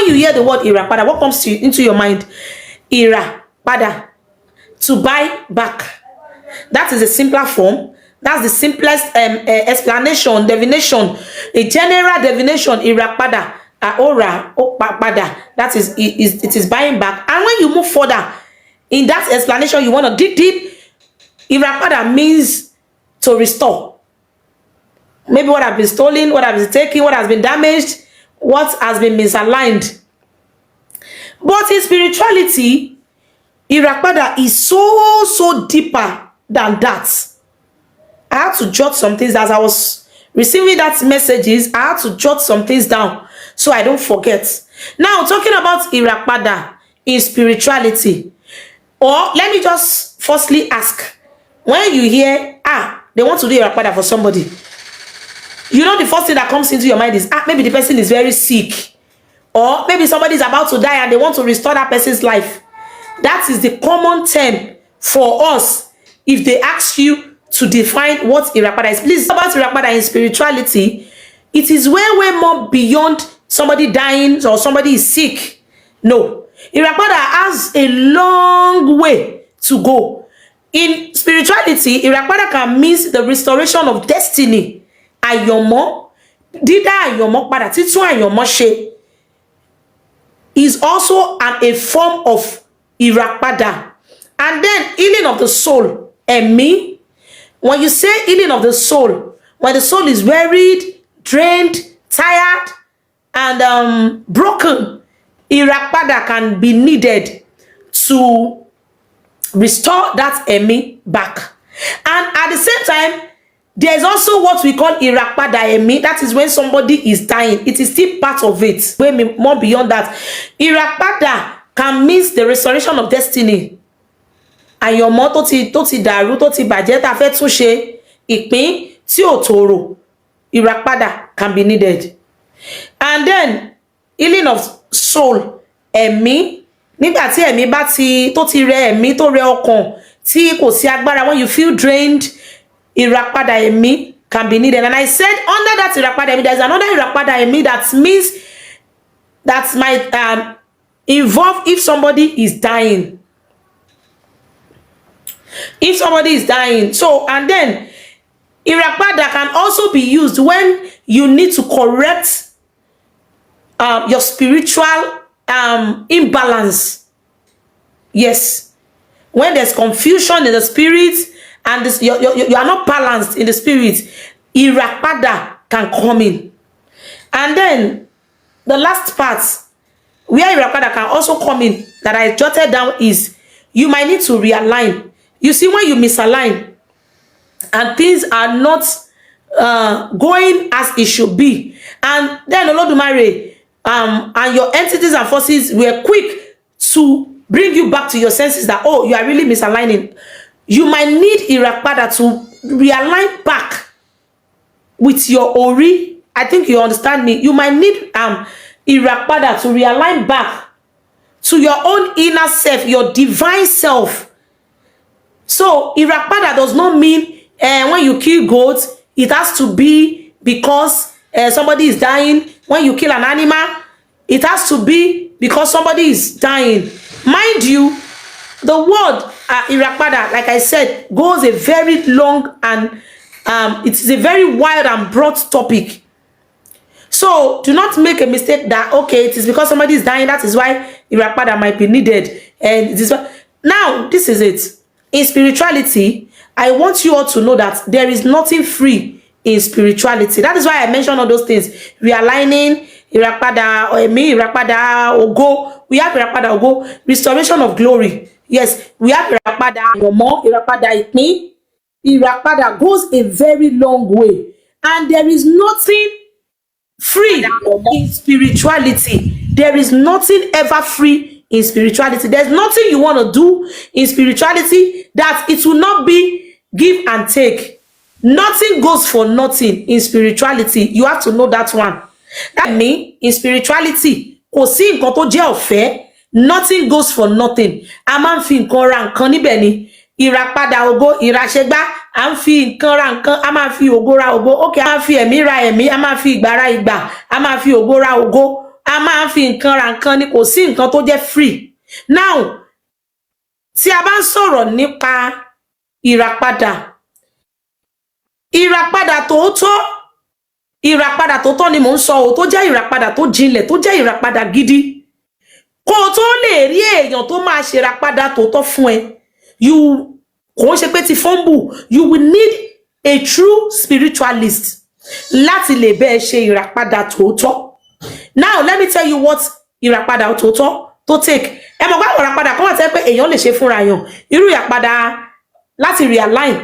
when you hear the word Irapada, what comes into your mind? Irapada, to buy back. That is a simpler form. That's the simplest explanation, divination, a general divination. Irapada, ora, pada. That is, it is buying back. And when you move further in that explanation, you want to dig deep. Irapada means to restore. Maybe what has been stolen, what has been taken, what has been damaged, what has been misaligned. But in spirituality, Irapada is so deeper than that. I had to jot some things as I was receiving that messages. I had to jot some things down so I don't forget. Now, talking about Irapada in spirituality, or let me just firstly ask, when you hear, they want to do Irapada for somebody, you know the first thing that comes into your mind is, maybe the person is very sick, or maybe somebody is about to die and they want to restore that person's life. That is the common term for us if they ask you to define what Irapada is. Please, about Irapada in spirituality, it is way more beyond somebody dying or somebody is sick. No, Irapada has a long way to go. In spirituality, Irapada can mean the restoration of destiny. Ayomo, dida ayomo pada titu ayomo she is also a form of Irapada. And then healing of the soul. And me, when you say healing of the soul, when the soul is wearied, drained, tired, and broken, Irapada can be needed to restore that Emi back. And at the same time, there's also what we call Irapada Emi. That is when somebody is dying. It is still part of it. Way more beyond that. Irapada can mean the restoration of destiny. Àyànmọ́ tó ti dàrú, tó ti bàjẹ́, tá fẹ́ tún ṣe, ìpín tí ò tòrò, Irapada can be needed. And then healing of soul, ẹ̀mí, nígbà tí ẹ̀mí bá tó ti rẹ ẹ̀mí, tó rẹ ọkàn, tí kò sí agbára, when you feel drained, Irapada ẹ̀mí can be needed. And I said under that Irapada ẹ̀mí, there's another Irapada ẹ̀mí that means that might involve if somebody is dying. If somebody is dying. So, and then Irapada can also be used when you need to correct your spiritual imbalance. Yes. When there's confusion in the spirit and this, you are not balanced in the spirit, Irapada can come in. And then the last part where Irapada can also come in that I jotted down is you might need to realign. You see, when you misalign and things are not going as it should be, and then Olodumare and your entities and forces were quick to bring you back to your senses that, oh, you are really misaligning, you might need Irapada to realign back with your Ori. I think you understand me. You might need Irapada to realign back to your own inner self, your divine self. So Irapada does not mean when you kill goats, it has to be because somebody is dying. When you kill an animal, it has to be because somebody is dying. Mind you, the word Irapada, like I said, goes a very long and it is a very wide and broad topic. So do not make a mistake that, okay, it is because somebody is dying, that is why Irapada might be needed. And this now, this is it. In spirituality, I want you all to know that there is nothing free in spirituality. That is why I mentioned all those things. Realigning, Irapada, Irapada, Ogo. We have Irapada, Ogo. Restoration of glory. Yes, we have Irapada, Yomo, Irapada, Ikni. Irapada goes a very long way. And there is nothing free in spirituality. There is nothing ever free in spirituality. There's nothing you want to do in spirituality that it will not be give and take. Nothing goes for nothing in spirituality. You have to know that one. That means in spirituality, nothing goes for nothing. A máa ń fi nǹkan ra nǹkan níbẹ̀ ni. Irapada ògo, ìràṣẹ́gbá, a ń fi nǹkan ra nǹkan, a máa fi ògo ra ògo. Okay, a máa fi ẹ̀mí ra ẹ̀mí, a máa fi ìgbà ra ìgbà, a máa fi ògo ra ògo. a máa ń fi nǹkan ra nǹkan ni, kò sí nǹkan tó jẹ́ free. Now tí a bá ń sọ̀rọ̀ nípa ìràpadà tòótọ́ ni mò ń sọ o, tó jẹ́ ìràpadà tó jinlẹ̀, tó jẹ́ ìràpadà gidi. Kó o tó lè rí èèyàn tó máa ṣe ìràpadà tòótọ́ fún ẹ, kò ń ṣe pé ti fumble, you will need a true spiritualist láti lè bẹ́ẹ̀ ṣe ìràpadà tòótọ́. Now let me tell you what ìràpadà tòótọ́ tó take. Ẹ mọ̀ pé àwọn ìràpadà kan wà tẹ́ pé èèyàn lè ṣe fúnra yàn, irú ìràpadà láti realign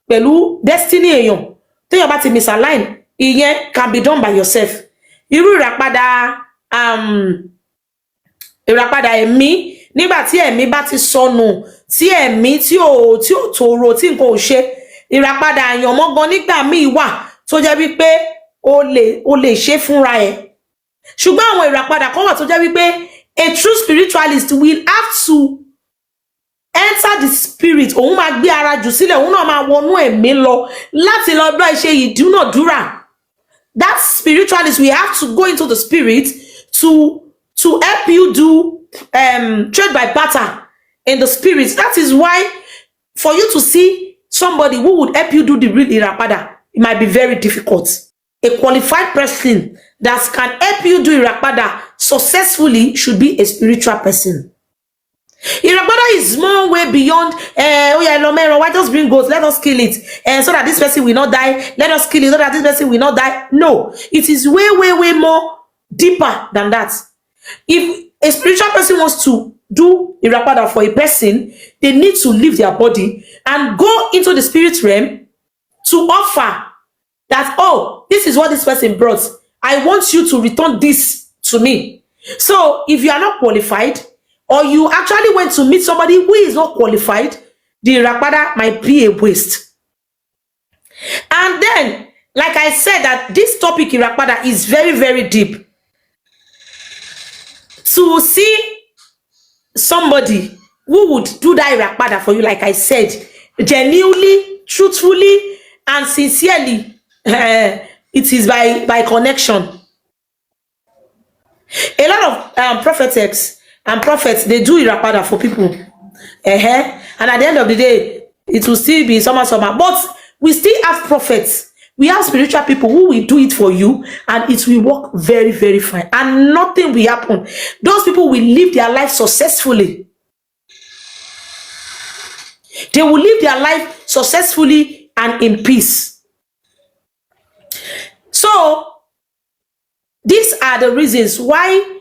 pẹ̀lú destiny èèyàn téèyàn bá ti misalign, ìyẹn can be done by yourself. Irú ìràpadà ẹ̀mí, nígbà tí ẹ̀mí bá ti sọnù, tí ẹ̀mí tí ò tòrò, tí nǹkan ò ṣe, ìràpadà àyànmọ́ gan nígbà míì wà tó jẹ́ wípé o lè ṣe fúnra ẹ̀. Ṣùgbọ́n àwọn ìràpadà kan wà tó jẹ́ wípé a true spiritualist will have to enter the spirit. Òun máa gbé ara jù sílẹ̀, òun náà máa wọnú ẹ̀mí lọ láti lọ bá ṣe ìdúnàdúrà. That spiritualist will have to go into the spirit to help you do trade by barter in the spirit. That is why for you to see somebody who would help you do the real ìràpadà, it might be very difficult. A qualified person that can help you do ìràpadà successfully should be a spiritual person. Ìràpadà is more way beyond, oh yeah, why just bring goats, let us kill it, so that this person will not die, let us kill it so that this person will not die. No, it is way more deeper than that. If a spiritual person wants to do ìràpadà for a person, they need to leave their body and go into the spirit realm to offer that, oh, this is what this person brought, I want you to return this to me. So if you are not qualified, or you actually went to meet somebody who is not qualified, the ìràpadà might be a waste. And then, like I said, that this topic ìràpadà is very deep. To see somebody who would do that ìràpadà for you, like I said, genuinely, truthfully, and sincerely, it is by connection. A lot of prophetess and prophets, they do ìràpadà for people. And at the end of the day, it will still be somehow. But we still have prophets. We have spiritual people who will do it for you, and it will work very fine. And nothing will happen. Those people will live their life successfully. They will live their life successfully and in peace. So, these are the reasons why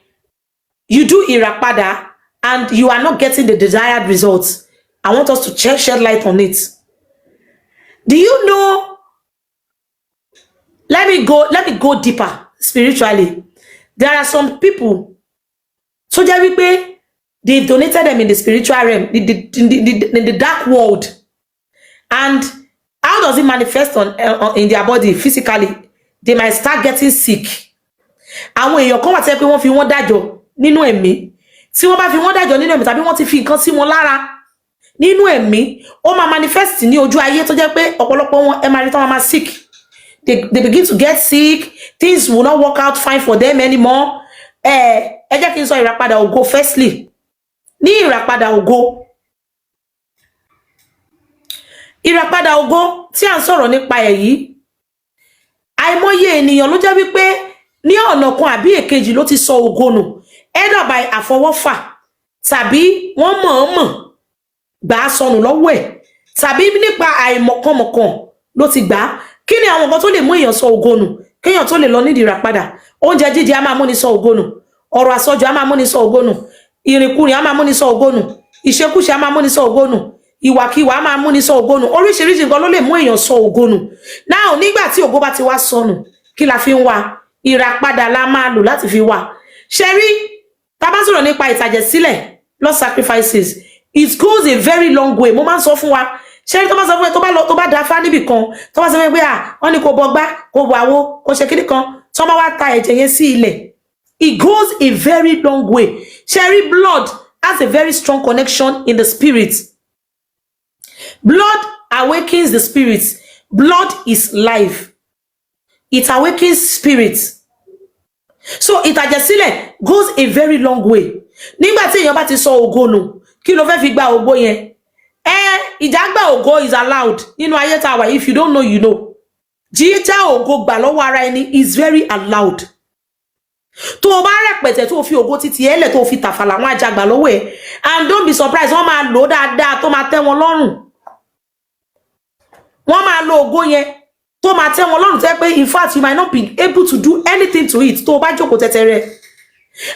you do ìràpadà and you are not getting the desired results. I want us to shed light on it. Do you know? Let me go deeper spiritually. There are some people, so they've donated them in the spiritual realm, in the dark world. And how does it manifest in their body physically? They might start getting sick. Àwọn èèyàn kan wà tẹ́ pé wọ́n fi wọ́n dájọ́ nínú ẹ̀mí. Tí wọ́n bá fi wọ́n dájọ́ nínú ẹ̀mí, tàbí wọ́n ti fi nǹkan sí wọn lára nínú ẹ̀mí, ó máa manifest ní ojú ayé tó jẹ́ pé ọ̀pọ̀lọpọ̀ wọn ẹ máa rí tán máa sick. They begin to get sick. Things will not work out fine for them anymore. Ẹ jẹ́ kí n sọ ìràpadà ògo firstly. Ní ìràpadà ògo. Ìràpadà ògo tí à ń sọ̀rọ̀ nípa èyí. Àìmọye ènìyàn ló jẹ́ wípé ní ọ̀nà kan àbí èkejì ló ti sọ ògo nù. Either by àfọwọ́fà, tàbí wọ́n mọ̀ọ́mọ̀ gbà á sọnù lọ́wọ́ ẹ̀, tàbí nípa àìmọ̀kànmọ̀kàn ló ti gbà á. Kí ni àwọn nǹkan tó lè mú èèyàn sọ ògo nù? Kéèyàn tó lè lọ nídìí ìràpadà. Oúnjẹ jíjẹ á máa múni sọ ògo nù. Ọ̀rọ̀ àsọjù á máa múni sọ ògo nù. Ìrìnkúrìn á máa múni sọ ògo nù. Ìṣekúṣe á máa múni sọ ògo nù. Ìwàkiwà á máa múni sọ ògo nù. Oríṣiríṣi nǹkan ló lè mú èèyàn sọ ògo nù. Now, nígbà tí ògo bá ti wá sọnù, kí la fi ń wá? Ìràpadà la máa lò láti fi wá. Ṣé rí, tá bá sọ̀rọ̀ nípa ìtàjẹ̀sílẹ̀, blood sacrifices, it goes a very long way. Mo máa ń sọ fún wa. Ṣé rí tó bá sọ fún ẹ tó bá dá fá níbì kan, tó bá sọ fún ẹ pé wọ́n ní kó bọgbá, kó bọ àwo, kó ṣe kíní kan, tó bá wá ta ẹ̀jẹ̀ yẹn sí ilẹ̀. It goes a very long way. Ṣé rí, blood has a very strong connection in the spirit. Blood awakens the spirit. Blood is life. It awakens spirit. So ìtàjẹ̀sílẹ̀ goes a very long way. Nígbà tí èèyàn bá ti sọ ògo nù, kí ló fẹ́ fi gba ògo yẹn? Ìjàgbá ògo is allowed nínú ayé tá a wà. If you don't know, you know. Jíjá ògo gbà lọ́wọ́ ara ẹni is very allowed. Tó o bá rẹpẹtẹ tó o fi ògo títí ẹlẹ tó o fi tàfàlà wọn àjàgbà lọ́wọ́ ẹ, and don't be surprised, wọ́n máa lò dáadáa tó máa tẹ́ wọn lọ́rùn. Wọ́n máa lo ògo yẹn tó máa tẹ́ wọn lọ́rùn tẹ́ pé in fact you might not be able to do anything to it tó o bá jókòó tẹ́tẹ́rẹ́.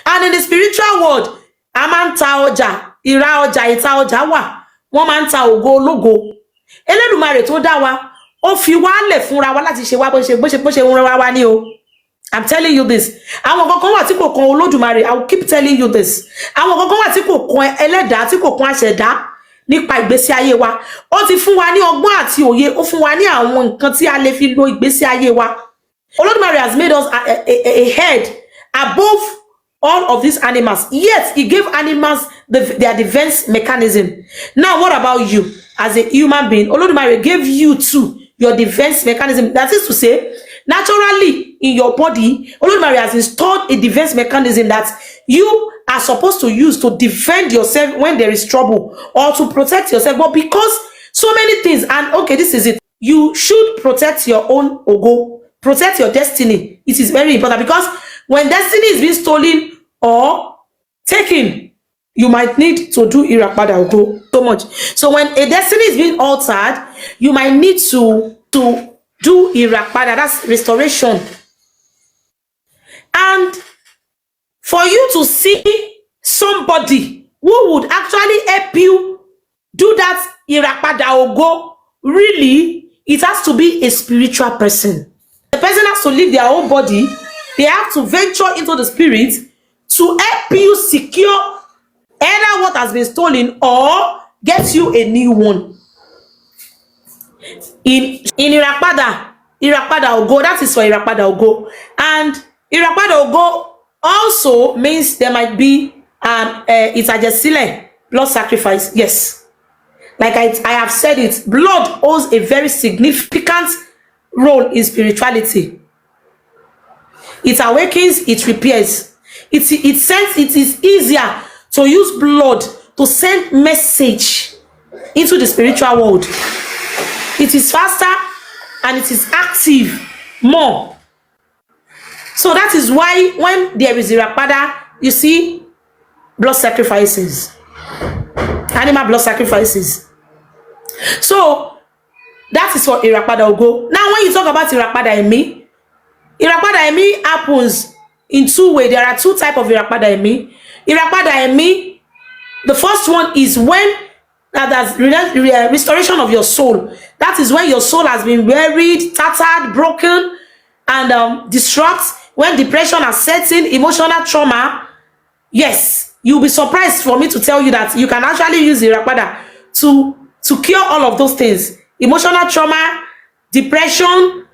And in the spiritual world, a máa ń ta ọjà, ìra ọjà, ìta ọjà wà. Wọ́n máa ń ta ògo ológo. Elédùmarè tó dá wa, ó fi wá lẹ̀ fúnra wa láti ṣe wá bó ṣe ń rán wa ní o. I'm telling you this. Àwọn kankan wà tí kò kan Olódùmarè. I will keep telling you this. Àwọn kankan wà tí kò kan ẹlẹ́dàá, tí kò kan aṣẹ̀dá nípa ìgbésí ayé wa. Ó ti fún wa ní ọgbọ́n àti òye. Ó fún wa ní àwọn nǹkan tí a lè fi lo ìgbésí ayé wa. Olódùmarè has made us a head above all of these animals. Yet he gave animals their defense mechanism. Now what about you as a human being? Olódùmarè gave you too your defense mechanism. That is to say, naturally in your body, Olódùmarè has installed a defense mechanism that you are supposed to use to defend yourself when there is trouble or to protect yourself. But because so many things, and okay, this is it, you should protect your own ogo, protect your destiny. It is very important, because when destiny is being stolen or taken, you might need to do Irapada ogo so much. So when a destiny is being altered, you might need to do Irapada, that's restoration. And for you to see somebody who would actually help you do that Irapada ogo, really, it has to be a spiritual person. The person has to leave their own body. They have to venture into the spirit to help you secure either what has been stolen or get you a new one. In Irapada ogo, that is for Irapada ogo. And Irapada ogo also means there might be ìtàjẹ̀sílẹ̀, blood sacrifice. Yes, like I have said it, blood holds a very significant role in spirituality. It awakens, it repairs. It is easier to use blood to send message into the spiritual world. It is faster and it is active more. So that is why when there is Irapada, you see blood sacrifices, animal blood sacrifices. So that is for Irapada ogo. Now when you talk about Irapada Emi happens in two ways. There are two types of Irapada Emi. Irapada Emi, the first one is when that's restoration of your soul. That is when your soul has been buried, tattered, broken, and distraught. When depression has set in, emotional trauma. Yes, you'll be surprised for me to tell you that you can actually use Irapada to cure all of those things. Emotional trauma, depression.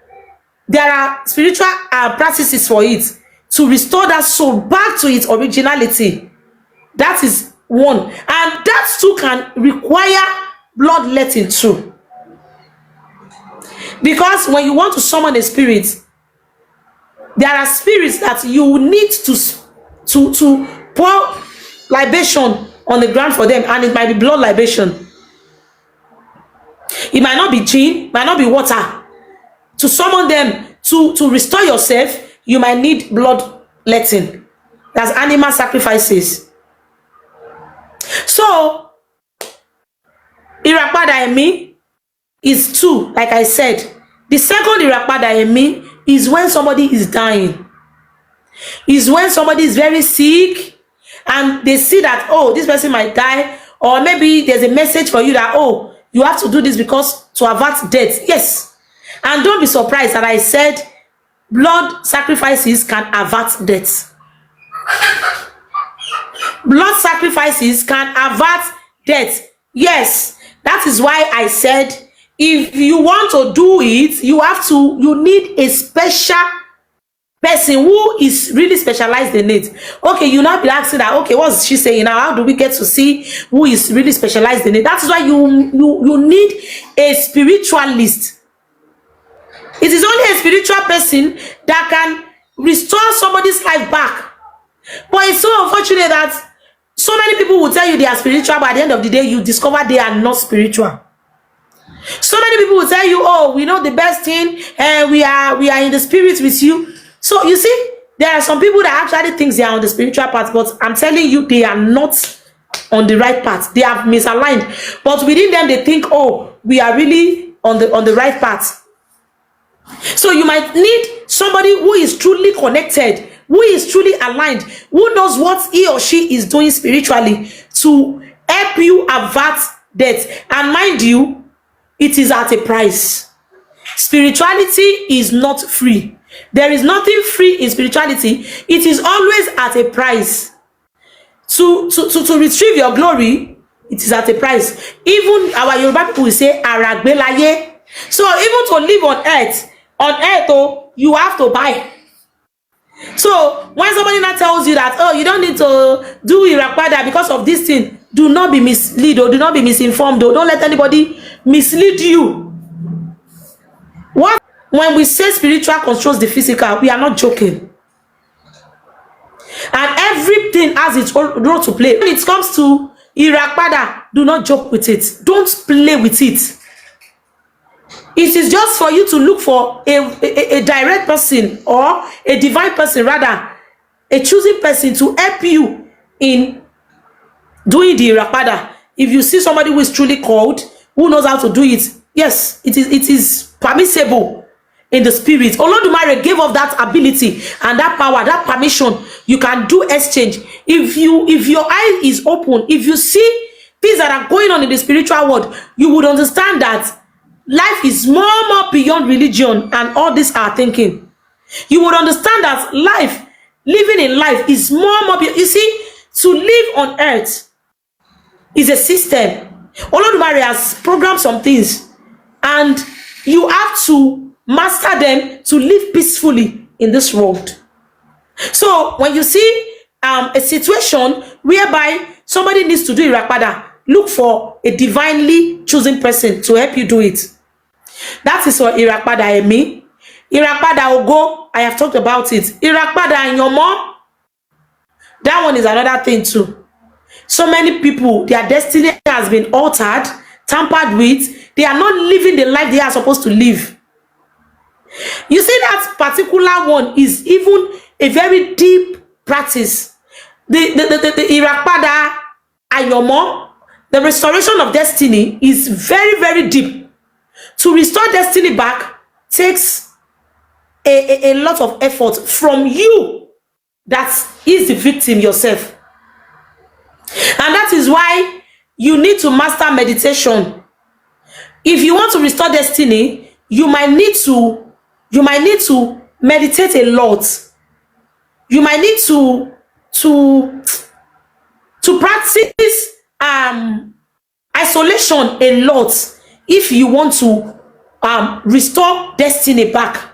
There are spiritual practices for it to restore that soul back to its originality. That is one. And that too can require bloodletting too. Because when you want to summon a spirit, there are spirits that you need to pour libation on the ground for them, and it might be blood libation. It might not be gin, might not be water. To summon them, to restore yourself, you might need bloodletting. That's animal sacrifices. So Irapada Emi is two, like I said. The second Irapada Emi is when somebody is dying. Is when somebody is very sick and they see that, oh, this person might die, or maybe there's a message for you that, oh, you have to do this because to avert death. Yes. And don't be surprised that I said blood sacrifices can avert death. Blood sacrifices can avert death. Yes. That is why I said if you want to do it, you need a special person who is really specialized in it. Okay, you now be asking that, okay, what's she saying now? How do we get to see who is really specialized in it? That is why you need a spiritualist. It is only a spiritual person that can restore somebody's life back. But it's so unfortunate that so many people will tell you they are spiritual, but at the end of the day, you discover they are not spiritual. So many people will tell you, oh, we know the best thing, and we are in the spirit with you. So you see, there are some people that actually think they are on the spiritual path, but I'm telling you, they are not on the right path. They have misaligned. But within them, they think, oh, we are really on the right path. So you might need somebody who is truly connected, who is truly aligned, who knows what he or she is doing spiritually to help you avert death. And mind you, it is at a price. Spirituality is not free. There is nothing free in spirituality. It is always at a price. To retrieve your glory, it is at a price. Even our Yoruba people will say, Aragbelaye. So even to live on earth, oh, you have to buy. So when somebody now tells you that, oh, you don't need to do Irapada because of this thing, do not be misled, or do not be misinformed, or don't let anybody mislead you. What when we say spiritual controls the physical, we are not joking. And everything has its own role to play. When it comes to Irapada, do not joke with it. Don't play with it. It is just for you to look for a direct person, or a divine person, rather, a choosing person to help you in doing the Irapada. If you see somebody who is truly called, who knows how to do it, yes, it is permissible in the spirit. Olodumare gave us that ability and that power, that permission. You can do exchange. If your eye is open, if you see things that are going on in the spiritual world, you would understand that life is more beyond religion and all this our thinking. You would understand that living in life is more beyond. You see, to live on earth is a system. Olodumare has programmed some things, and you have to master them to live peacefully in this world. So when you see a situation whereby somebody needs to do Irapada, look for a divinely chosen person to help you do it. That is what Irapada Emi. Irapada Ogo, I have talked about it. Irapada Inyomo, that one is another thing too. So many people, their destiny has been altered, tampered with. They are not living the life they are supposed to live. You see, that particular one is even a very deep practice. The Irapada Ayomo, the restoration of destiny, is very, very deep. To restore destiny back takes a lot of effort from you that is the victim yourself. And that is why you need to master meditation. If you want to restore destiny, you might need to meditate a lot. You might need to practice isolation a lot if you want to restore destiny back.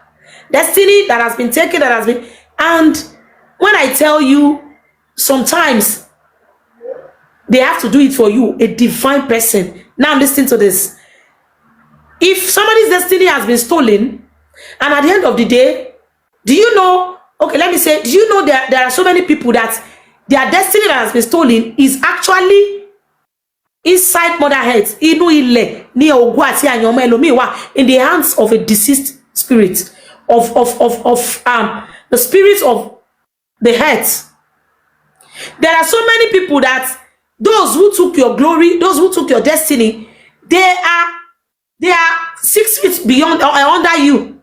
Destiny that has been taken, and when I tell you, sometimes they have to do it for you, a divine person. Now listen to this. If somebody's destiny has been stolen, and at the end of the day, do you know, okay, let me say, do you know there are so many people that their destiny that has been stolen is actually inside mother heads, in the hands of a deceased spirit, of the spirit of the heads. There are so many people that those who took your glory, those who took your destiny, they are 6 feet beyond or under you.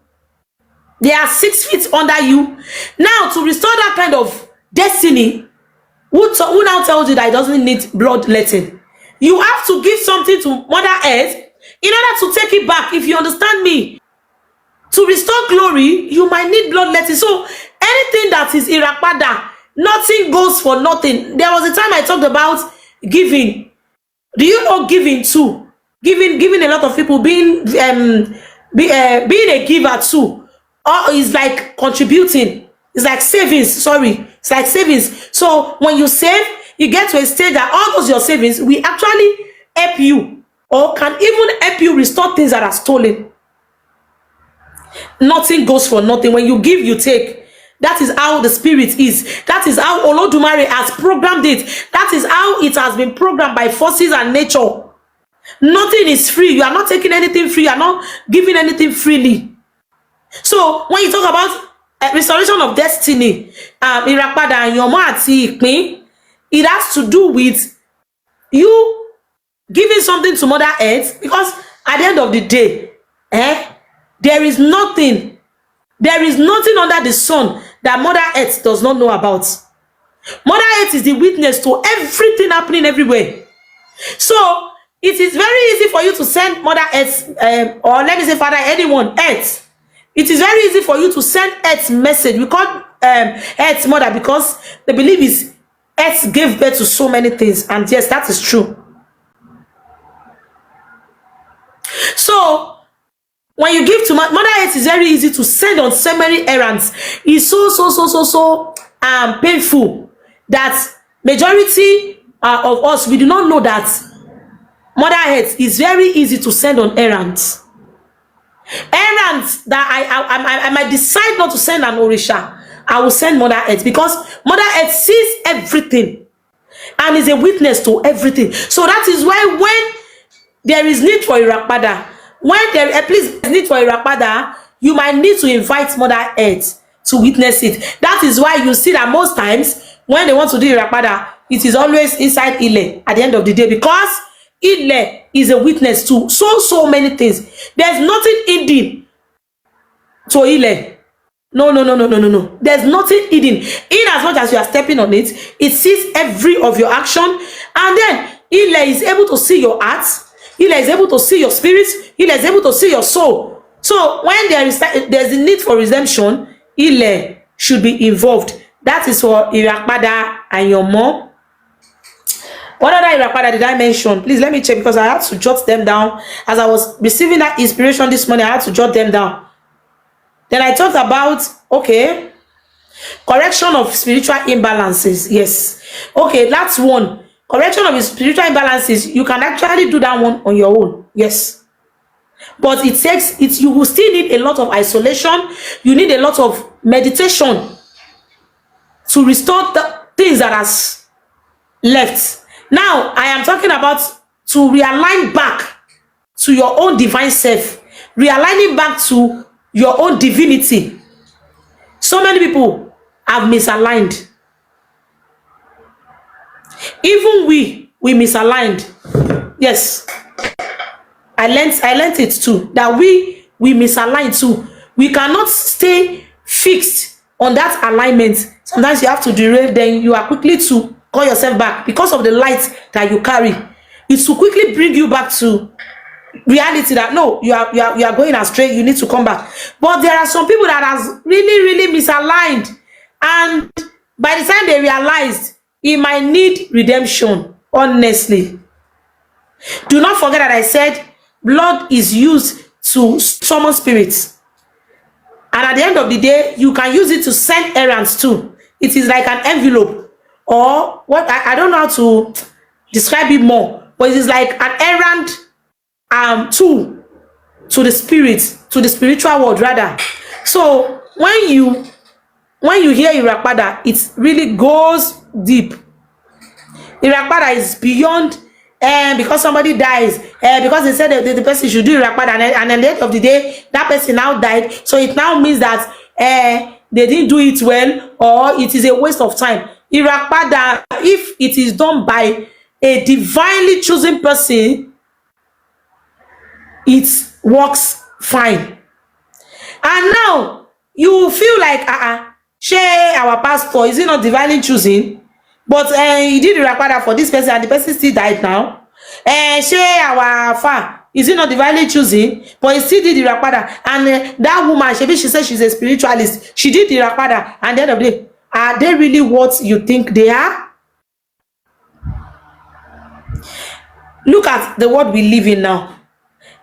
They are 6 feet under you. Now, to restore that kind of destiny, who now tells you that it doesn't need bloodletting? You have to give something to Mother Earth in order to take it back, if you understand me. To restore glory, you might need bloodletting. So anything that is Irapada, nothing goes for nothing. There was a time I talked about giving. Do you know giving too? Giving a lot of people being a giver too, or is like contributing. It's like savings. Sorry, it's like savings. So when you save, you get to a stage that all those your savings will actually help you, or can even help you restore things that are stolen. Nothing goes for nothing. When you give, you take. That is how the spirit is. That is how Olodumare has programmed it. That is how it has been programmed by forces and nature. Nothing is free. You are not taking anything free. You are not giving anything freely. So when you talk about restoration of destiny, Irapada and Yomo àti Ìpín, it has to do with you giving something to Mother Earth, because at the end of the day, there is nothing under the sun that Mother Earth does not know about. Mother Earth is the witness to everything happening everywhere. So it is very easy for you to send Mother Earth, or let me say Father, anyone, Earth. It is very easy for you to send Earth message. We call Earth Mother because the belief is Earth gave birth to so many things, and yes, that is true. So when you give to Mother Earth, it's very easy to send on so many errands. It's so painful that majority of us, we do not know that Mother Earth is very easy to send on errands. Errands that I might decide not to send an Orisha, I will send Mother Earth, because Mother Earth sees everything and is a witness to everything. So that is why when there is need for Irapada, when there is need for Irapada, you might need to invite Mother Earth to witness it. That is why you see that most times when they want to do Irapada, it is always inside Ile at the end of the day, because Ile is a witness to so many things. There's nothing hidden to Ile. No. There's nothing hidden. In as much as you are stepping on it, it sees every of your action, and then Ile is able to see your heart. Ile is able to see your spirit. Ile is able to see your soul. So when there's a need for redemption, Ile should be involved. That is for Irapada and your mom. What other Irapada did I mention? Please let me check, because I had to jot them down. As I was receiving that inspiration this morning, I had to jot them down. Then I talked about, okay, correction of spiritual imbalances. Yes. Okay, that's one. Correction of spiritual imbalances. You can actually do that one on your own. Yes. But it takes it. You will still need a lot of isolation. You need a lot of meditation to restore the things that has left. Now, I am talking about to realign back to your own divine self, realigning back to your own divinity. So many people have misaligned. Even we misaligned. Yes, I learned it too, that we misaligned too. We cannot stay fixed on that alignment. Sometimes you have to derail, then you are quickly to call yourself back because of the light that you carry. It's to quickly bring you back to reality, that no, you are going astray, you need to come back. But there are some people that has really misaligned, and by the time they realized, it might need redemption. Honestly, do not forget that I said blood is used to summon spirits, and at the end of the day, you can use it to send errands too. It is like an envelope, or what, I don't know how to describe it more, but it is like an errand tool to the spirit, to the spiritual world rather. So when you hear Irapada, it really goes deep. Irapada is beyond because somebody dies, because they said that the person should do Irapada, and at the end of the day, that person now died. So it now means that they didn't do it well, or it is a waste of time. Irapada, if it is done by a divinely chosen person, it works fine. And now you feel like, shey our pastor, is he not divinely choosing? But he did Irapada for this person, and the person still died now. Shey our fa, is he not divinely choosing? But he still did Irapada, and that woman, she said she's a spiritualist. She did Irapada, and at the end of the day, are they really what you think they are? Look at the world we live in now.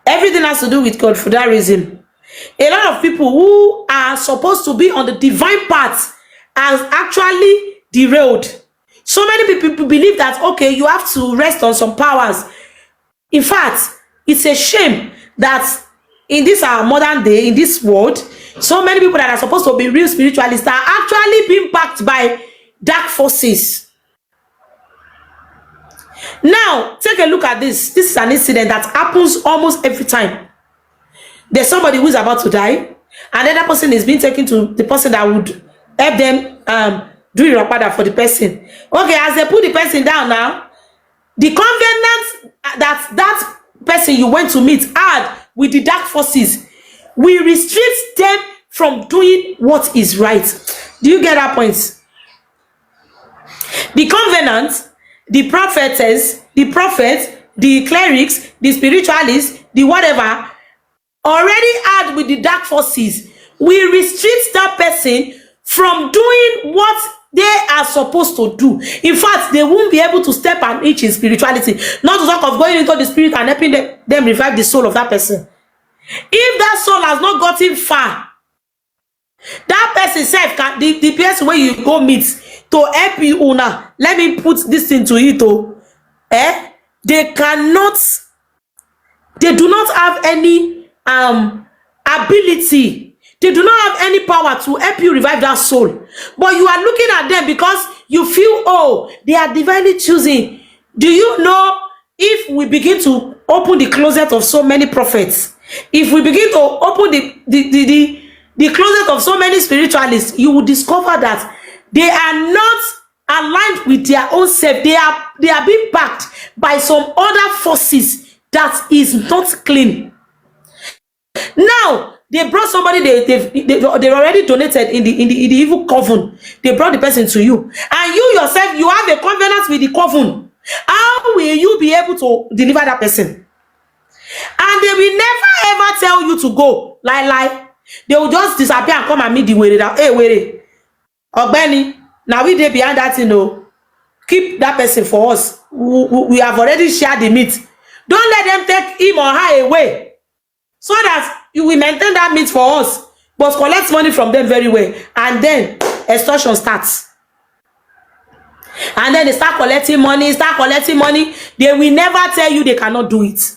Everything has to do with Godfatherism. A lot of people who are supposed to be on the divine path are actually derailed. So many people believe that, okay, you have to rest on some powers. In fact, it's a shame that in this our modern day, in this world, So many people that are supposed to be real spiritualists are actually being backed by dark forces. Now, take a look at this. This is an incident that happens almost every time. There's somebody who's about to die, and then that person is being taken to the person that would help them do Irapada for the person. Okay, as they put the person down now, the covenant that person you went to meet had with the dark forces will restrict them from doing what is right. Do you get that point? The covenant, the prophetess, the prophet, the clerics, the spiritualists, the whatever, already had with the dark forces will restrict that person from doing what they are supposed to do. In fact, they won't be able to step an inch in spirituality. Not to talk of going into the spirit and helping them revive the soul of that person. If that soul has not gotten far, that person self can the person where you go meet to help you now. Let me put this into it. They do not have any ability. They do not have any power to help you revive that soul. But you are looking at them because you feel, oh, they are divinely choosing. Do you know, if we begin to open the closet of so many prophets, if we begin to open the closet of so many spiritualists, you will discover that they are not aligned with their own self. They are being backed by some other forces that is not clean. Now, they brought somebody they already donated in the evil coven. They brought the person to you, and you yourself, you have a covenant with the coven. How will you be able to deliver that person? And they will never ever tell you to go. Lie. They will just disappear and come and meet the way that, hey, wait, Ogbeni, now we dey behind that, keep that person for us. We have already shared the meat. Don't let them take him or her away, so that you will maintain that meat for us, but collect money from them very well. And then extortion starts. And then they start collecting money. They will never tell you they cannot do it.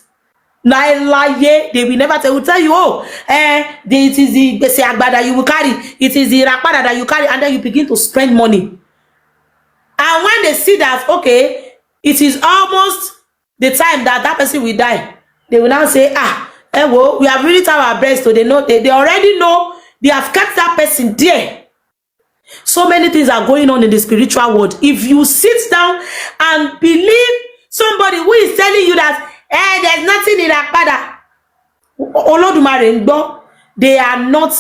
They will never tell you, oh, it is the Agbada that you will carry, it is the Irapada that you carry, and then you begin to spend money. And when they see that, okay, it is almost the time that person will die, they will now say, well, we have really tried our best. So they already know they have kept that person there. So many things are going on in the spiritual world. If you sit down and believe somebody who is telling you that there's nothing in Irapada, they are not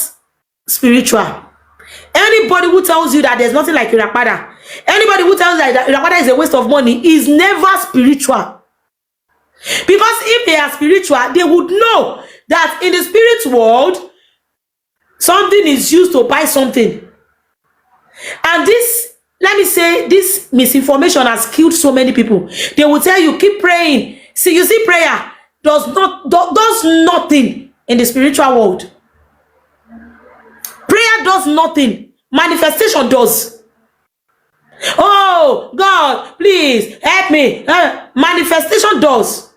spiritual. Anybody who tells you that there's nothing like Irapada, anybody who tells you that Irapada is a waste of money, is never spiritual. Because if they are spiritual, they would know that in the spirit world, something is used to buy something. And this, let me say, this misinformation has killed so many people. They will tell you, keep praying. See, you see, prayer does nothing in the spiritual world. Prayer does nothing. Manifestation does. Oh, God, please help me. Manifestation does.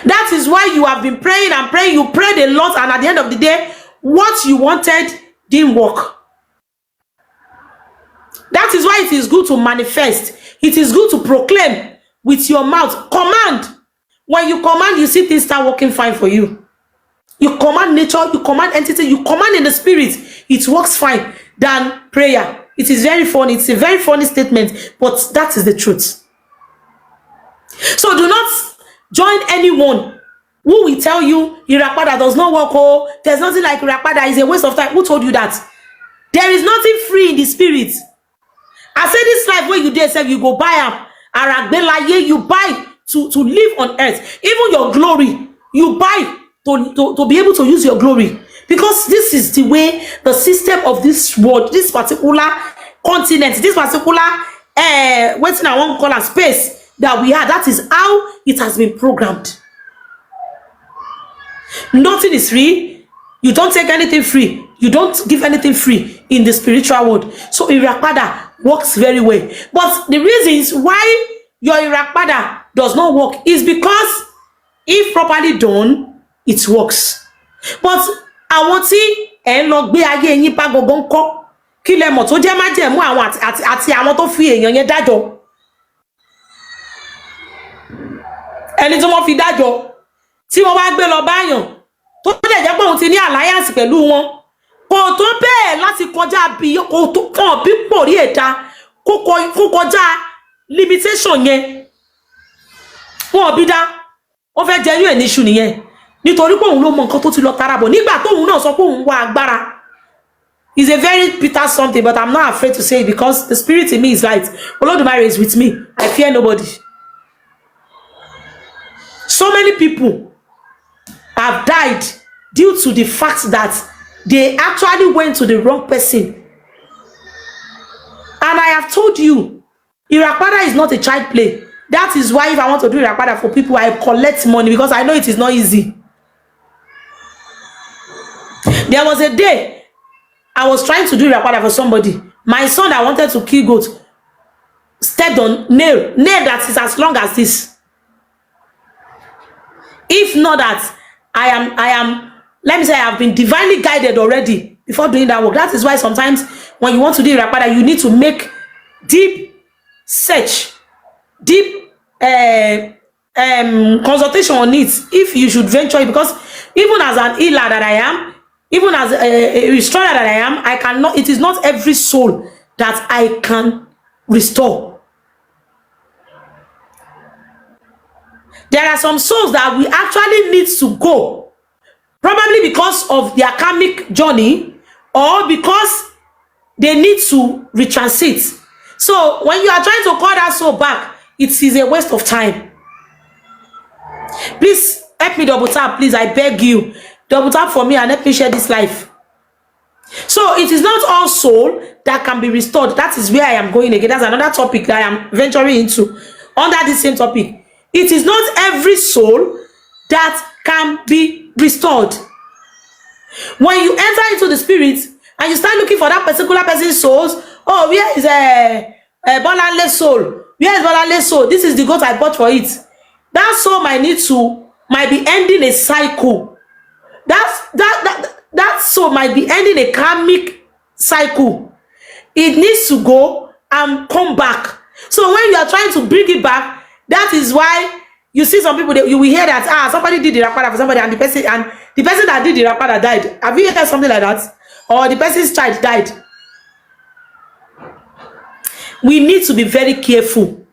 That is why you have been praying and praying. You prayed a lot, and at the end of the day, what you wanted didn't work. That is why it is good to manifest. It is good to proclaim with your mouth. Command. When you command, you see things start working fine for you. You command nature, you command entity, you command in the spirit. It works fine than prayer. It is very funny. It's a very funny statement, but that is the truth. So do not join anyone who will tell you Irapada does not work. Oh, there's nothing like Irapada. It's a waste of time. Who told you that? There is nothing free in the spirit. I say this life where you dare say you go buy Aragbelaye, you buy to live on earth. Even your glory, you buy to be able to use your glory. Because this is the way the system of this world, this particular continent, this particular what I want to call a space that we are, that is how it has been programmed. Nothing is free. You don't take anything free. You don't give anything free in the spiritual world. So Irapada works very well. But the reasons why your Irapada does not work is because if properly done, it works. But àwọn tí ẹ ń lọ gbé ayé yín bá gbogbo ńkọ́ kí lẹ mọ̀ tó jẹ́ májẹ̀mú àwọn àti àwọn tó fi èèyàn yẹn dájọ́ ẹni tí wọ́n fi dájọ́ tí wọ́n wá gbé lọ báyàn tó dẹ̀ jẹ́ pé òun ti ní alliance pẹ̀lú wọn kò tó bẹ́ẹ̀ láti kọjá bí kò tó kàn bí pòrí ẹ̀dá kó kọjá limitation yẹn wọn bí dá wọ́n fẹ́ jẹ́ yún ẹ̀ níṣu nìyẹn nítorí pé òun ló mọ nǹkan tó ti lọ tarabọ̀ nígbà tóun náà sọ pé òun wá agbára. It's a very bitter something, but I'm not afraid to say it because the spirit in me is light. Olodumare is with me. I fear nobody. So many people have died due to the fact that they actually went to the wrong person. And I have told you, Irapada is not a child play. That is why if I want to do Irapada for people, I collect money because I know it is not easy. There was a day I was trying to do Irapada for somebody. My son that wanted to kill goat stepped on nail that is as long as this. If not that, I am, let me say, I have been divinely guided already before doing that work. That is why sometimes when you want to do Irapada, you need to make deep search, deep consultation on it if you should venture it, because even as an healer that I am, even as a restorer that I am, I cannot, it is not every soul that I can restore. There are some souls that we actually need to go, probably because of their karmic journey or because they need to retransit. So when you are trying to call that soul back, it is a waste of time. Please help me double tap, please, I beg you. Double tap for me and help me share this life. So it is not all soul that can be restored. That is where I am going again. That's another topic that I am venturing into under the same topic. It is not every soul that can be restored. When you enter into the spirit and you start looking for that particular person's souls, oh, where is a Bolanle soul? Where is Bolanle soul? This is the goat I bought for it. That soul might be ending a cycle. That soul might be ending a karmic cycle. It needs to go and come back. So when you are trying to bring it back, that is why you see some people, you will hear that somebody did the Irapada for somebody and the person that did the Irapada died. Have you heard something like that? Or the person's child died? We need to be very careful.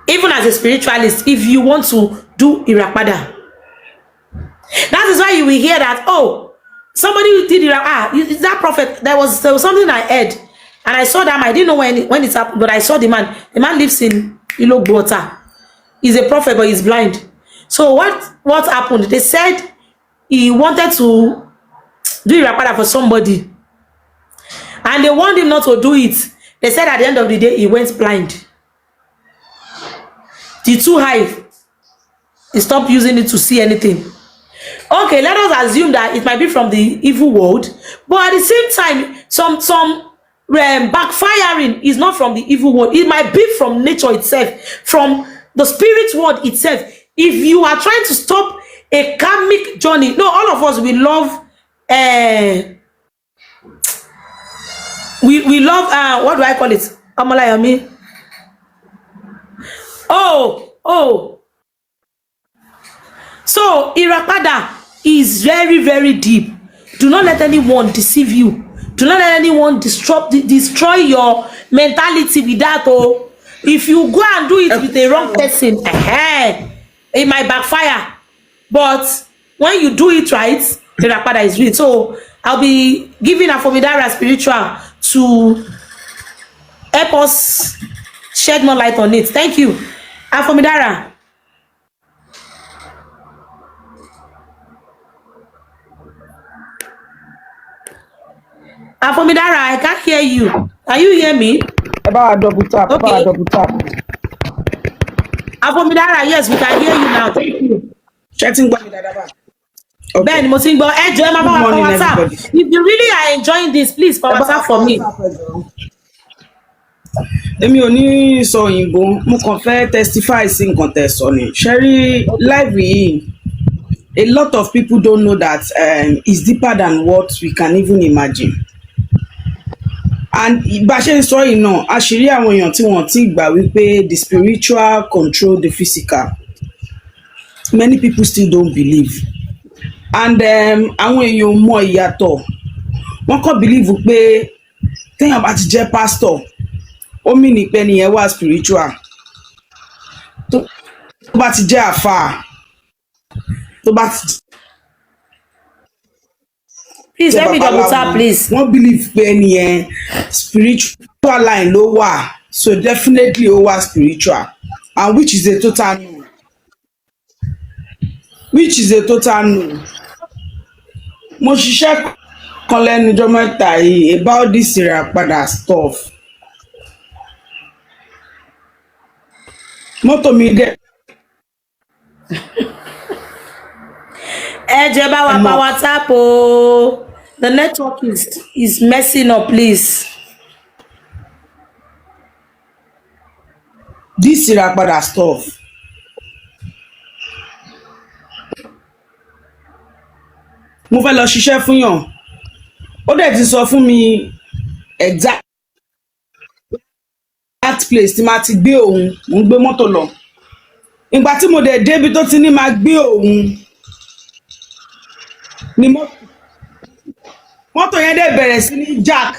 Even as a spiritualist, if you want to do Irapada. That is why you will hear that, oh, somebody did it. That prophet, there was something I heard, and I saw that man. I didn't know when it happened, but I saw the man. The man lives in Ilogbota. He's a prophet, but he's blind. So what happened? They said he wanted to do Irapada for somebody, and they warned him not to do it. They said at the end of the day, he went blind. The too high. He stopped using it to see anything. Okay, let us assume that it might be from the evil world, but at the same time, some backfiring is not from the evil world. It might be from nature itself, from the spirit world itself. If you are trying to stop a karmic journey, no, all of us, we love we love what do I call it? Amalayami. Oh. So Irapada is very, very deep. Do not let anyone deceive you. Do not let anyone destroy your mentality with that. Oh, if you go and do it with the wrong person, it might backfire. But when you do it right, Irapada is real. So I'll be giving Afomidara spiritual to help us shed more light on it. Thank you, Afomidara. Afomidara, I can't hear you. Can you hear me? About double tap. Okay. About double tap. Afomidara, yes, we can hear you now. Thank you. Chatting by Dadaba. Ben, Mosingo, enjoy my WhatsApp. If you really are enjoying this, please for WhatsApp for me. Èmi ò ní sọ òyìnbó, mo kàn fẹ́ testify sí nǹkan tẹ́ sọ ni. Sherry live yìí. a lot of people don't know that it's deeper than what we can even imagine. And bá a ṣe ń sọ yìí náà, a ṣì rí àwọn èèyàn tí wọ́n ti gbà wípé the spiritual control the physical. Many people still don't believe. And àwọn èèyàn mọ ìyàtọ̀. Wọ́n kàn believe pé téèyàn bá ti jẹ́ pastor, ó mì ní pé ẹnìyẹn wà spiritual. Tó bá ti jẹ́ àfáà, tó bá ti Please jẹ́ let me double tap, babaláwo, please. wọ́n believe pé ẹnìyẹn spiritual line ló wà, so definitely ó wà spiritual, and which is a total no. Which is a total no. Mo ṣiṣẹ́ kan lẹ́nu ọjọ́ mẹ́ta yìí about this Irapada stuff. Mọ́tò mi dẹ̀ Ẹ jẹ́ bá wa knock. power tap o. The network is messing up, please. This Irapada stuff. Mo fẹ́ lọ ṣiṣẹ́ fún yàn. Ó dẹ̀ ti sọ fún mi exact place tí máa ti gbé òun. Mo ń gbé mọ́tò lọ. Ìgbà tí mo dẹ̀ débi tó ti ní máa gbé òun ni mọ́tò yẹn dẹ̀ bẹ̀rẹ̀ sí ní jack.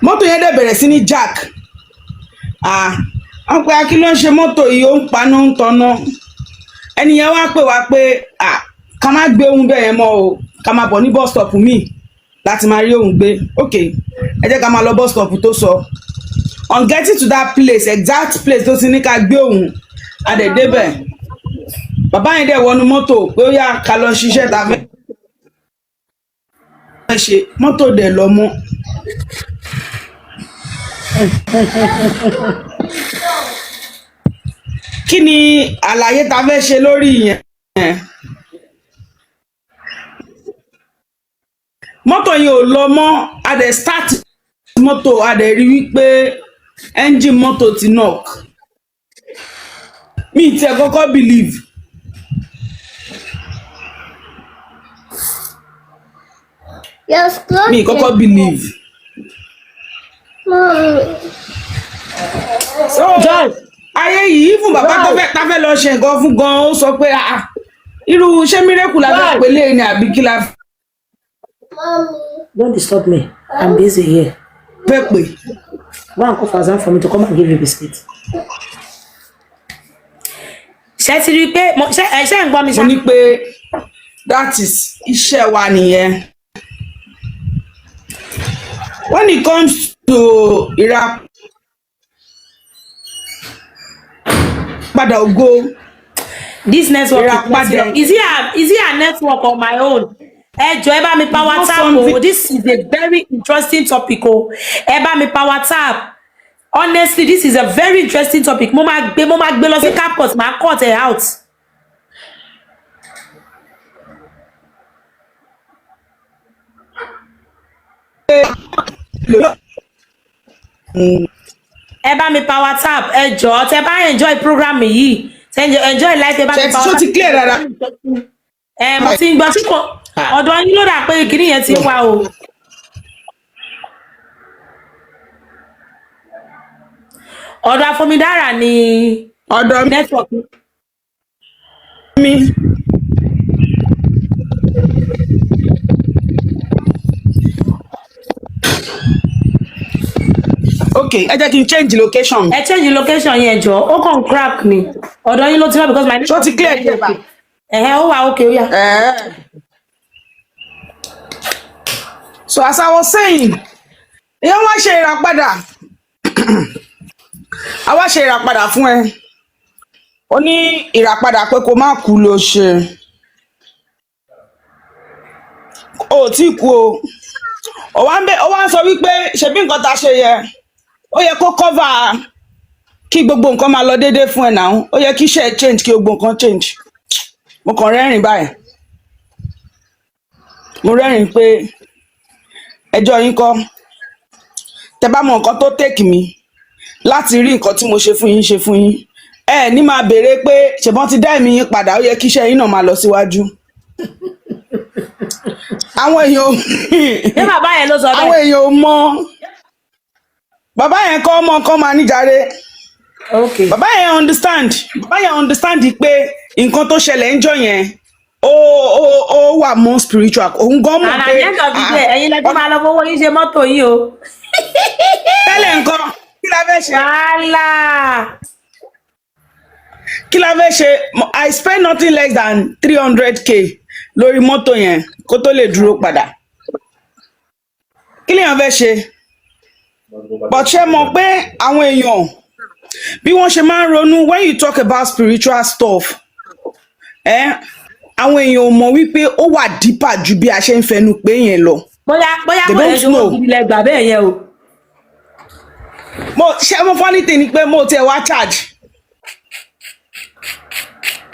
Mọ́tò yẹn dẹ̀ bẹ̀rẹ̀ sí ní jack. Wọ́n pe akí ló ń ṣe mọ́tò yìí, ó ń paná ń tanná. Ẹni yẹn wá pè wá pé ká má gbé òun bẹ́ẹ̀ yẹn mọ́ o, ká má bọ̀ ní bus stop mi láti máa rí òun gbé. Ok, ẹ jẹ́ ká máa lọ bus stop tó sọ. On getting to that place, exact place tó ti ní ká gbé òun, a dẹ̀ débẹ̀. Bàbá yẹn dẹ̀ wọnú mọ́tò pé ó yá ká lọ ṣiṣẹ́ ta fẹ́ ṣe. Mọ́tò dẹ̀ lọ mọ́. Kí ni àlàyé ta fẹ́ ṣe lórí ìyẹn? Mọ́tò yẹn ò lọ mọ́, a dẹ̀ start mọ́tò, a dẹ̀ rí wípé engine mọ́tò ti knock. Mi tiẹ̀ kọ́kọ́ believe. Yes, Mi kọ́kọ́ believe. So ayé yìí fún bàbá tó fẹ́ ta fẹ́ lọ ṣe nǹkan fún gan, ó sọ pé irú ṣé mírèkù la fẹ́ pélé ni àbí kí la Don't disturb me. I'm busy here. fẹ́ pè. Go and call Fazan for me to come and give you biscuit. Ṣé ti rí i pé ṣé ń gbọ́ mi Mo ní pé that is iṣẹ́ wa nìyẹn. When it comes to Irapada Ògo, This network Irapada. is it a network on my own? Ẹ jọ̀ọ́ ẹ bá mi power Not tap o. something- This is a very interesting topic o. Ẹ bá mi power tap. Honestly, this is a very interesting topic. Mo máa gbé lọ sí campus, máa cut it out. Ẹ bá mi power tap. Ẹ jọ̀ọ́ tẹ́ bá enjoy program yìí. Tẹ́ enjoy life, ẹ bá mi Ṣé power tó tap. ti clear dáadáa? Mo ti ń gbọ́ tí kò ọ̀dọ̀ yín ló dà pé kinní yẹn ti ń wá o. Ọ̀dọ̀ Afọmidára ni Ọ̀dọ̀ network. mi. Ok, ẹ jẹ́ kí n change location. Ẹ change location yẹn jọ, ó kàn crack ni. Ọ̀dọ̀ yín ló ti wá because my Ṣó ti clear díẹ̀ bá? ó wà okay ó yá. So as I was saying, èèyàn wá ṣe ìràpadà. A wá ṣe ìràpadà fún ẹ. Ó ní ìràpadà pé kó má kú ló ṣe. O ò tí kú o. Ó wá ń sọ wípé ṣebí nǹkan tá a ṣe yẹ. Ó yẹ kó cover kí gbogbo nǹkan máa lọ déédéé fún ẹ náà. Ó yẹ kí iṣẹ́ change kí gbogbo nǹkan change. Mo kàn rẹ́rìn báyìí. Mo rẹ́rìn pé ẹjọ́ yín kọ́. Tẹ́ bá mọ nǹkan tó take mi láti rí nǹkan tí mo ṣe fún yín ẹ ní máa béèrè pé ṣèbọn ti dá ẹ̀mí yín padà ó yẹ kí iṣẹ́ yín náà máa lọ síwájú. àwọn èèyàn ṣé bàbá yẹn ló sọ àwọn bẹ́ẹ̀? èèyàn ò mọ bàbá yẹn kọ́ ọmọ kan máa níjàre. Okay. bàbá yẹn understand pé nǹkan tó ṣẹlẹ̀ ń jọ yẹn ó wà mọ́ spiritual òun gan mọ̀ And at pé the end of the day, ẹ̀yin lẹ́gbọ́n máa lọ fowó yín ṣe mọ́tò yín o. tẹ́lẹ̀ nǹkan kí la fẹ́ ṣe Wàhálà. kí la fẹ́ ṣe I spend nothing less than 300k lórí mọ́tò yẹn kó tó lè dúró padà kí lèèyàn fẹ́ ṣe but ṣe mọ̀ pé àwọn èèyàn bí wọ́n ṣe máa ń ronú when you talk about spiritual stuff àwọn èèyàn ò mọ̀ wípé ó wà deeper ju bí a ṣe ń fẹnu pé yẹn lọ. Bóyá They mo lè don't ṣe know. wọ́n gidi lẹ́gbàá bẹ́ẹ̀ yẹn o. mo funny thing ni pé mo tiẹ̀ wá charge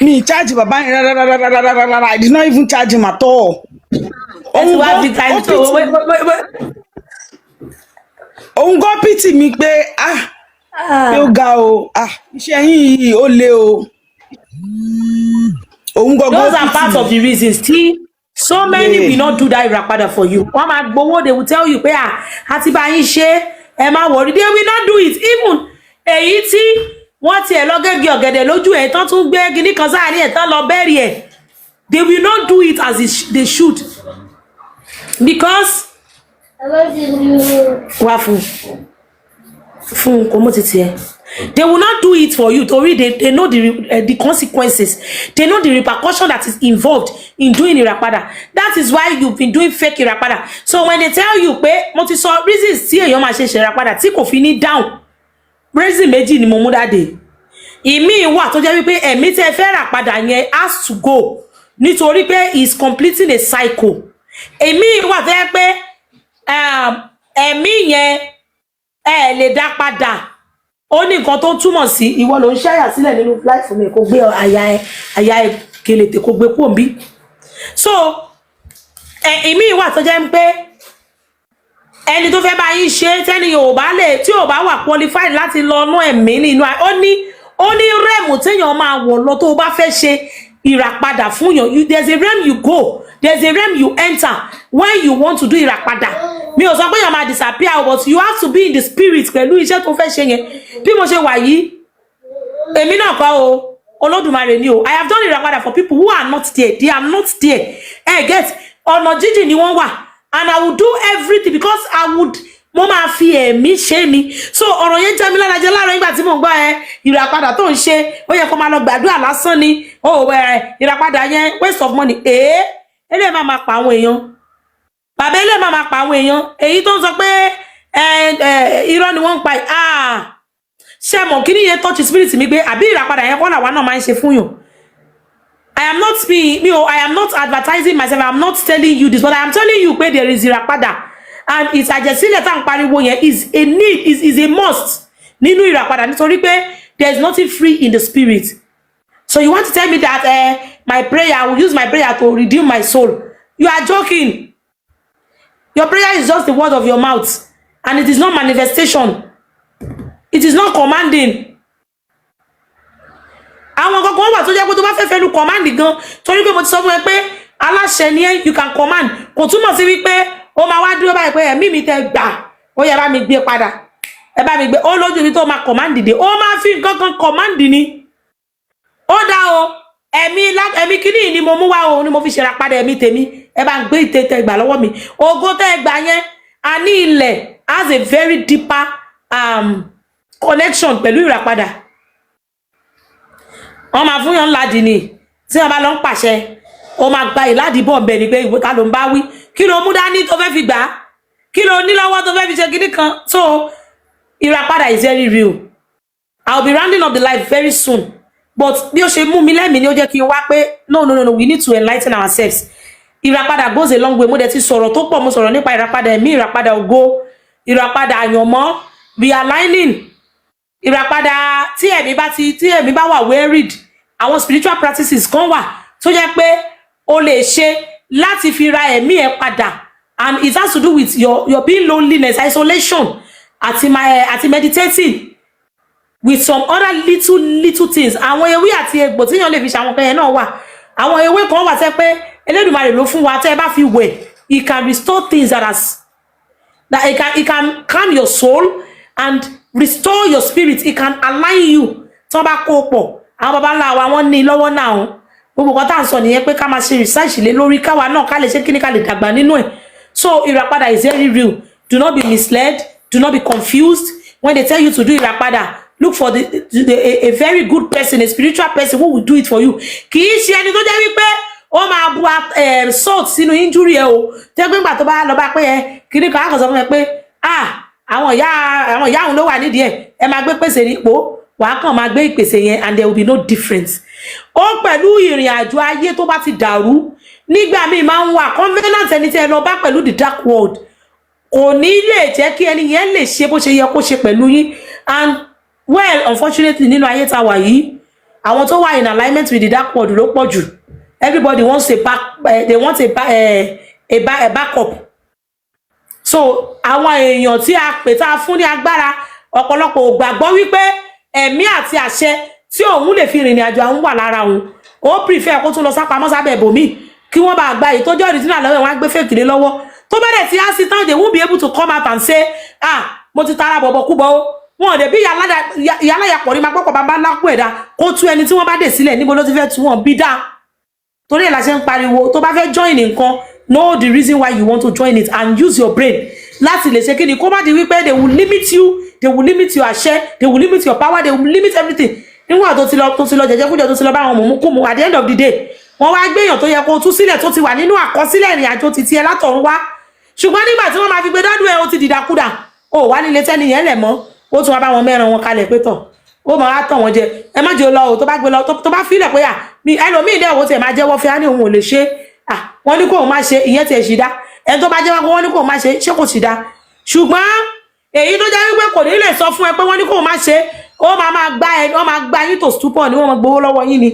mi charge bàbá yẹn rárá I did not even charge him at all. Ẹ ti wá bí time tó òun gan pity mi pé pé ó ga o iṣẹ́ yín yìí ó le o òun gangan those are part of the reasons tí so many Yeah. will not do that Irapada for you. Wọ́n máa gbowó, they will tell you pé àti bá yín ṣe ẹ má worry, they will not do it. Even èyí tí wọ́n tiẹ̀ lọ gẹ́gẹ́ ọ̀gẹ̀dẹ̀ lójú ẹ̀ tán tún gbé kinní kan sáàrin ẹ̀ tán lọ bẹ́rì ẹ̀, they will not do it as they should, because wá fún kò mọ́ títí ẹ̀. They will not do it for you. Tori, they know the consequences. They know the repercussion that is involved in doing Irapada. That is why you've been doing fake Irapada. So when they tell you pé mo ti sọ reasons tí èèyàn máa ṣe Irapada tí kò fi ní down, reason méjì ni mo mú dáde. Ìmí wà tó jẹ́ wípé ẹ̀mí tẹ́ fẹ́ rà padà yẹn has to go nítorí pé is completing a cycle. Èmi wà tó jẹ́ pé ẹ̀mí yẹn ẹ lè dá padà. Ó ní nǹkan tó túmọ̀ sí ìwọ ló ń ṣẹ́yà sílẹ̀ nínú life mi kó gbé àyà ẹ kelete kó gbé pò ń bí. So ìmí wà tó jẹ́ pé ẹni tó fẹ́ bá yín ṣe tẹ́ni tí ò bá wà qualified láti lọ nú ẹ̀mí nínú ó ní rẹ́ẹ̀mù téèyàn máa wọ̀ lọ tó bá fẹ́ ṣe ìràpadà fún yàn. There's a realm you go, there's a realm you enter when you want to do ìràpadà. Mi ò sọ pé yàn máa disappear, but you have to be in the spirit pẹ̀lú iṣẹ́ tó fẹ́ ṣe yẹn. Bí mo ṣe wà yìí, èmi náà kọ́ o, Olódùmarè ni o. I have done ìràpadà for people who are not there. They are not there. Get ọ̀nà jíjìn ni wọ́n wà, and I will do everything because mo máa fi ẹ̀mí ṣe ni. So ọ̀rọ̀ yẹn jẹ́ mi lára jẹ́ láàárọ̀ nígbà tí mo ń gbọ́ ìràpadà tó ń ṣe, ó yẹ kó máa lọ gbàdúrà lásán ni. Ìràpadà yẹn waste of money. Eléyìí máa pa àwọn èèyàn. Bàbá ilé máa pa àwọn èèyàn. Èyí tó ń sọ pé irọ́ ni wọ́n ń pa. Ṣé mọ̀ kí ni yẹn touch spirit mi pé àbí ìràpadà yẹn kọ́ làwa náà máa ń ṣe fún yàn. I am not advertising myself. I am not telling you this, but I am telling you pé there is ìràpadà, and ìtàjẹ̀sílẹ̀ tá à ń pariwo yẹn is a need, is a must nínú ìràpadà nítorí pé there is nothing free in the spirit. So you want to tell me that my prayer, I will use my prayer to redeem my soul? You are joking. Your prayer is just the word of your mouth, and it is not manifestation. It is not commanding. Àwọn kankan wà tó jẹ́ pé tó bá fẹ́ fẹ́ lu command gan, torí pé mo ti sọ fún ẹ pé aláṣẹ ni ẹ́, you can command. Kò túmọ̀ sí wípé ó máa wá dúró báyìí pé ẹ̀mí mi tẹ gbà, ó yẹ bá mi gbé padà. Ẹ bá mi gbé, ó lójú mi tó máa command dìde. Ó máa fi nǹkan kan command ni. Ó dá o, ẹ̀mí kíní ni mo mú wá o, ni mo fi ṣe Irapada ẹ̀mí tèmi. Ẹ bá ń gbé ìtẹ̀tẹ̀ gbà lọ́wọ́ mi. Ògo tẹ́ gbà yẹn, a ní ilẹ̀ has a very deeper connection pẹ̀lú Irapada. Wọ́n máa fún yàn ládìí ni tí wọ́n bá lọ ń pàṣẹ, ó máa gba ìládìí bọ̀ bẹ̀ ni pé ìwé ta ló ń bá wí, kí ló mú dání tó fẹ́ fi gbà á, kí ló ní lọ́wọ́ tó fẹ́ fi ṣe kíní kan. So Irapada is very real. I will be rounding up the life very soon, but bí ó ṣe mú mi lẹ́mìí ni ó jẹ́ kí n wá pé no, we need to enlighten ourselves. Irapada goes a long way. Mo dẹ̀ ti sọ̀rọ̀ tó pọ̀, mo sọ̀rọ̀ nípa Irapada ẹ̀mí, Irapada ògo, Irapada àyànmọ́, realigning, Irapada tí ẹ̀mí bá wà wearied. Àwọn spiritual practices kan wà tó jẹ́ pé o lè ṣe láti fi ra ẹ̀mí ẹ padà, and it has to do with your being loneliness, isolation, àti meditating. with some other little things. Àwọn ewé àti egbò tí yàn lè fi ṣe àwọn kan yẹn náà wà. Àwọn ewé kan wà tẹ́ pé Elédùmarè ló fún wa tẹ́ bá fi wẹ̀, it can restore things that it can calm your soul and restore your spirit. It can align you. Tó bá kó pọ̀, àwọn baba ńlá wa wọ́n ní lọ́wọ́ náà. Gbogbo kan tá ń sọ nìyẹn pé ká máa ṣe research lé lórí káwa náà ká lè ṣe kíní ká lè dàgbà nínú ẹ̀. So Irapada is very real. Do not be misled. Do not be confused. When they tell you to do Irapada, look for a very good person, a spiritual person who will do it for you. Kì í ṣe ẹni tó jẹ́ wípé ó máa bu salt sínú injury ẹ o. Tẹ́ pé ńgbà tó bá lọ bá pé kíní kan á kàn sọ fún ẹ pé àwọn ìyá òun ló wà nídìí ẹ̀. Ẹ máa gbé pèsè nípò. Wàá kàn máa gbé ìpèsè yẹn and there will be no difference. Ó pẹ̀lú ìrìn àjò ayé tó bá ti dàrú nígbà míì máa ń wà covenant ẹni tí ẹ lọ bá pẹ̀lú the dark world kò ní lè jẹ́ kí ẹni yẹn lè ṣe bó ṣe yẹ kó ṣe pẹ̀lú yín. And well, unfortunately nínú ayé tá wà yìí àwọn tó wà in alignment with the dark world ló pọ̀ jù. Everybody wants they want a backup. So àwọn èèyàn tí a pè tá a fún ní agbára ọ̀pọ̀lọpọ̀ ò gbàgbọ́ wípé ẹ̀mí àti àṣẹ tí òun lè fi rìnrìn àjò àwọn wà lára òun. Ó prefer kó tún lọ sápamọ́ sábẹ́ ibòmíì kí wọ́n bá gba èyí tó jẹ́ original lọ́wọ́ wọn á gbé fake lé lọ́wọ́. Tó bá dẹ̀ tí á sí tán they won't be able to come out and say mo ti tara bọ̀bọ̀ kú bọ́ ó. Wọn ò dẹ̀ bí ìyáláyà pọ̀ ní máa gbọ́pọ̀ bàbá ńlá kú ẹ̀dá kó tú ẹni tí wọ́n bá dè sílẹ̀ níbo ló ti fẹ́ tú wọn bí dá. Torí ẹ̀ la ṣe ń pariwo tó bá fẹ́ join nǹkan know the reason why you want to join it and use your brain láti lè ṣe kí ni kó má di wípé they will limit you, they will limit your àṣẹ, they will limit your power, they will limit everything. Níwọ̀n tó ti lọ jẹjẹkújẹ tó ti lọ bá àwọn mọ̀múkúmu at the end of the day wọ́n wá gbéyàn tó yẹ kó tú sílẹ̀ tó ti wà nínú àkọsílẹ̀ ìrìn àjò ti tiẹ̀ látọ̀run wá. Ṣùgbọ́n nígbà tí wọ́n máa fi gbé dọ́dún ẹ̀ ó ti dìdàkudà ó wà nílé tẹ́ni yẹn lẹ̀ mọ́ ó tún wá bá wọn mẹ́ran wọn kalẹ̀ pé tọ̀ ó máa wá tàn wọ́n jẹ ẹ má jẹ́ lọ o tó bá gbé lọ tó bá fílẹ̀ pé ẹlòmíì dẹ̀ owó tiẹ̀ máa jẹ́wọ́ fẹ́ á ní òun ò lè ṣe wọ́n ní kó o má ṣe ìyẹn tiẹ̀ ṣì dá ẹni tó bá jẹ́wọ́ pé wọ́n ní kó o má ṣe ṣé kò sì dá. Ṣùgbọ́n èyí tó jẹ́ wípé kò ní lè sọ fún ẹ pé wọ́n ní kó o má ṣe ó máa gbá yín tó stupor ni wọ́n máa gbowó lọ́wọ́ yín ni.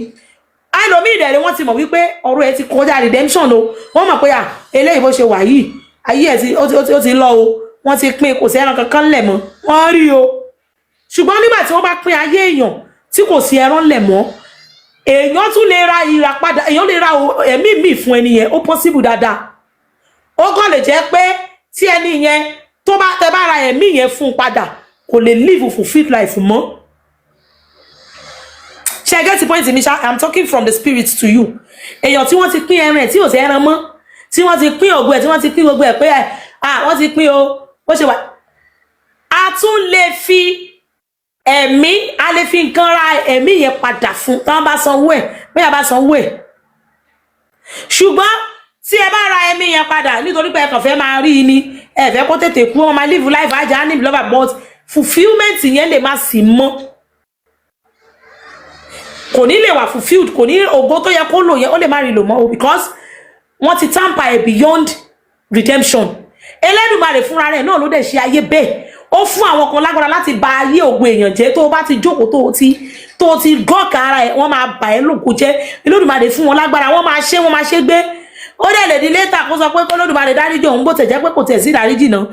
Ẹlòmíì dẹ̀ wọ́n ti mọ̀ wípé ọ̀rọ̀ ẹ ti kọjá redemption o wọ́n mọ̀ pé eléyìí bó ṣe wà yìí ayé ẹ̀ ó ti lọ o wọ́n ti pín kò sí ẹran kankan lẹ̀ mọ́ wọ́n rí o. Ṣùgbọ́n nígbà tí wọ́n bá pín ayé èèyàn tí kò sí ẹran lẹ̀ mọ́ èèyàn tún lè ra ìràpadà èèyàn lè ra ẹ̀mí míì fún ẹni yẹn ó possible dáadáa. Ó kàn lè jẹ́ pé tí ẹni yẹn tó bá tẹ bá ra ẹ̀mí yẹn fún padà kò lè live fulfilled life mọ́. Ṣé ẹ get the point mi ṣá? I'm talking from the spirit to you. Èèyàn tí wọ́n ti pín ẹran ẹ̀ tí ò sí ẹran mọ́ tí wọ́n ti pín ògo ẹ̀ tí wọ́n ti pín gbogbo ẹ̀ pé wọ́n ti pín o bó ṣe wà. A tún lè fi ẹ̀mí a lè fi nǹkan ra ẹ̀mí yẹn padà fún tí wọ́n bá sanwó ẹ̀ bóyá bá sanwó ẹ̀. Ṣùgbọ́n tí ẹ bá ra ẹ̀mí yẹn padà nítorí pé ẹ kàn fẹ́ máa rí i ni ẹ fẹ́ kó tètè kú wọn máa live life ajá ní ìlọ́ba but fulfilment yẹn lè má sí mọ́. Kò ní lè wà fulfilled kò ní ògo tó yẹ kó lò yẹn ó lè má rí lò mọ́ because wọ́n ti tamper ẹ̀ beyond redemption. Elédùmarè fúnra rẹ̀ náà ló dẹ̀ ṣe ayé bẹ́ẹ̀ ó fún àwọn kan lágbára láti ba ayé ògo èèyàn jẹ́ tó bá ti jókòó tó ti gọ́ọ̀kà ara ẹ̀ wọ́n máa bà ẹ́ lóko jẹ́. Elédùmarè fún wọn lágbára wọ́n máa ṣe gbé ó dẹ̀ lè di létà kó sọ pé kó Olódùmarè dáríjì òun bó tẹ̀ jẹ́ pé kò tẹ̀ sí ìdáríjì náà